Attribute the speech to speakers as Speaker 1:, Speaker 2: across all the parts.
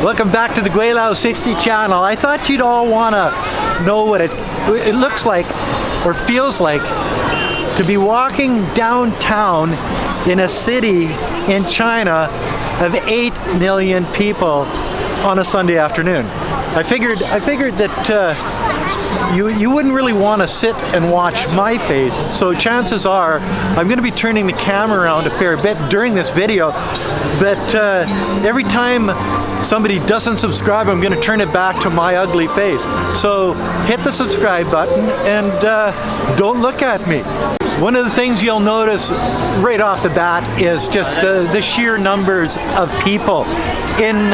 Speaker 1: Welcome back to the Gweilo 60 channel. I thought you'd all want to know what it looks like or feels like to be walking downtown in a city in China of 8 million people on a Sunday afternoon. I figured that you wouldn't really want to sit and watch my face, so chances are I'm going to be turning the camera around a fair bit during this video, but every time somebody doesn't subscribe, I'm going to turn it back to my ugly face. So hit the subscribe button and don't look at me. One of the things you'll notice right off the bat is just the sheer numbers of people in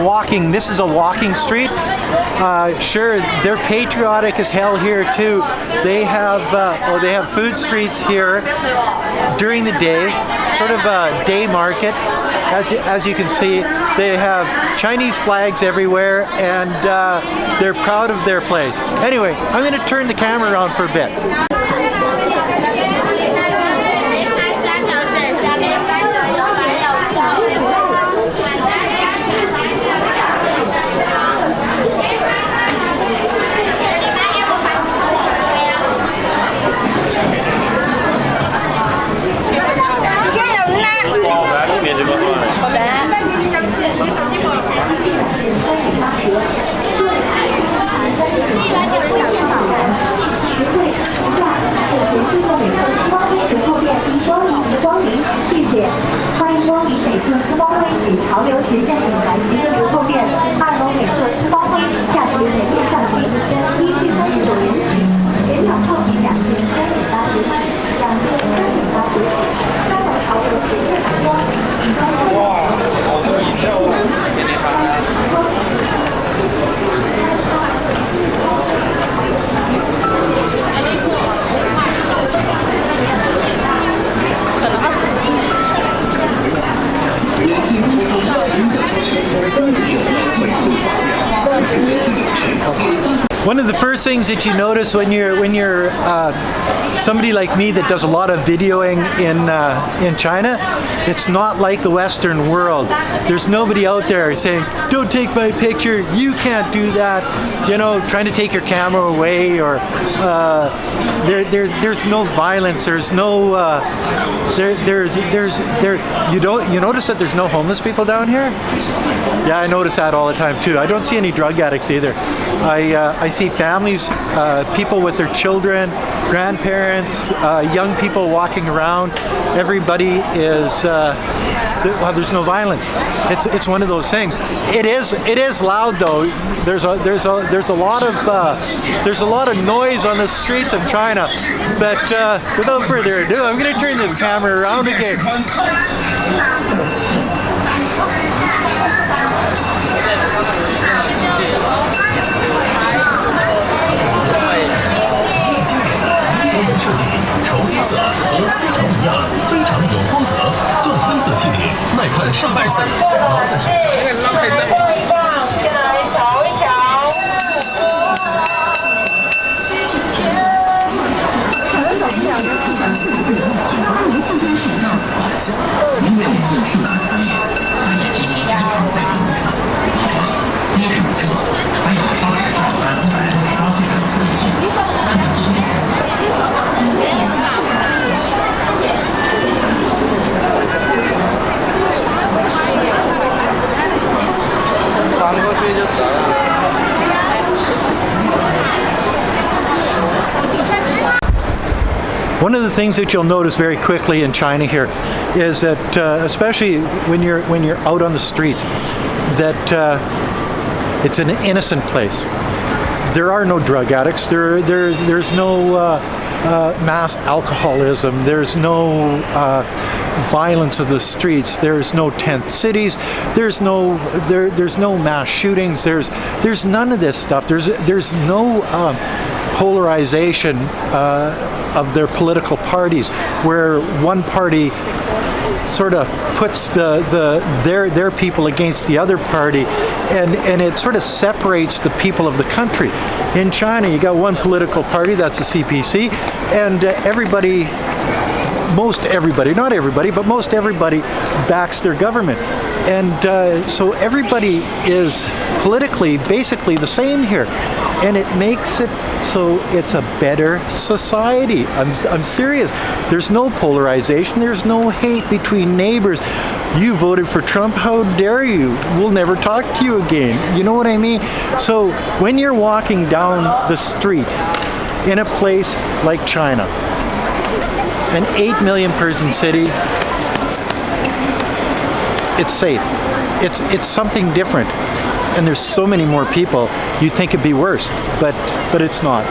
Speaker 1: walking. This is a walking street. Sure, they're patriotic as hell here too. They have food streets here during the day, sort of a day market. As you can see, they have Chinese flags everywhere, and they're proud of their place. Anyway, I'm going to turn the camera around for a bit. One of the first things that you notice when you're somebody like me that does a lot of videoing in China, it's not like the Western world. There's nobody out there saying, "Don't take my picture, you can't do that," trying to take your camera away, or there's no violence. There's no you notice that there's no homeless people down here? Yeah, I notice that all the time too. I don't see any drug addicts either. I see families, people with their children, grandparents, young people walking around. Everybody is well, there's no violence. It's one of those things. It is loud though. There's a lot of noise on the streets of China. But without further ado, I'm going to turn this camera around again. One of the things that you'll notice very quickly in China here is that, especially when you're out on the streets, that it's an innocent place. There are no drug addicts. There's no mass alcoholism. There's no violence of the streets. There's no tent cities. There's no mass shootings. There's none of this stuff. There's no polarization of their political parties, where one party sort of puts their people against the other party, and it sort of separates the people of the country. In China, you got one political party, that's the CPC, and most everybody, not everybody, but most everybody backs their government. And so everybody is politically basically the same here, and it makes it so it's a better society. I'm serious. There's no polarization. There's no hate between neighbors. You voted for Trump, how dare you? We'll never talk to you again. You know what I mean? So when you're walking down the street in a place like China, an 8 million person city, it's safe. It's something different. And there's so many more people, you'd think it'd be worse, but it's not.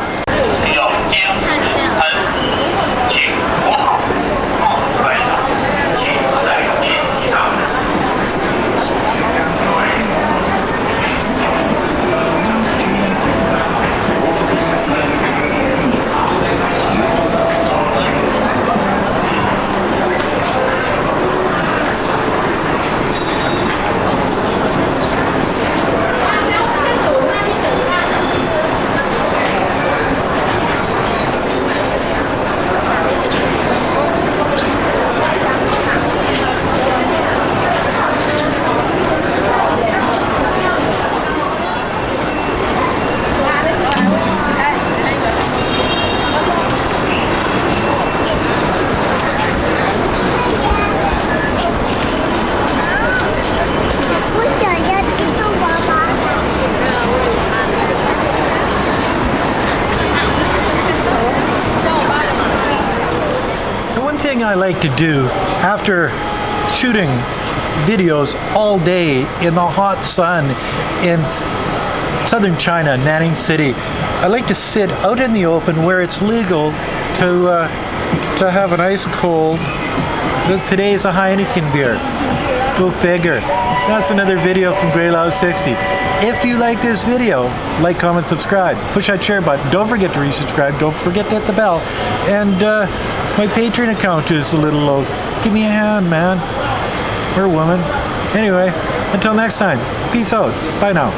Speaker 1: I like to do after shooting videos all day in the hot sun in southern China, Nanning City, I like to sit out in the open where it's legal to have an ice cold. Today is a Heineken beer. Go figure. That's another video from Gweilo 60. If you like this video, like, comment, subscribe. Push that share button. Don't forget to resubscribe. Don't forget to hit the bell. And my Patreon account is a little low. Give me a hand, man. Or woman. Anyway, until next time. Peace out. Bye now.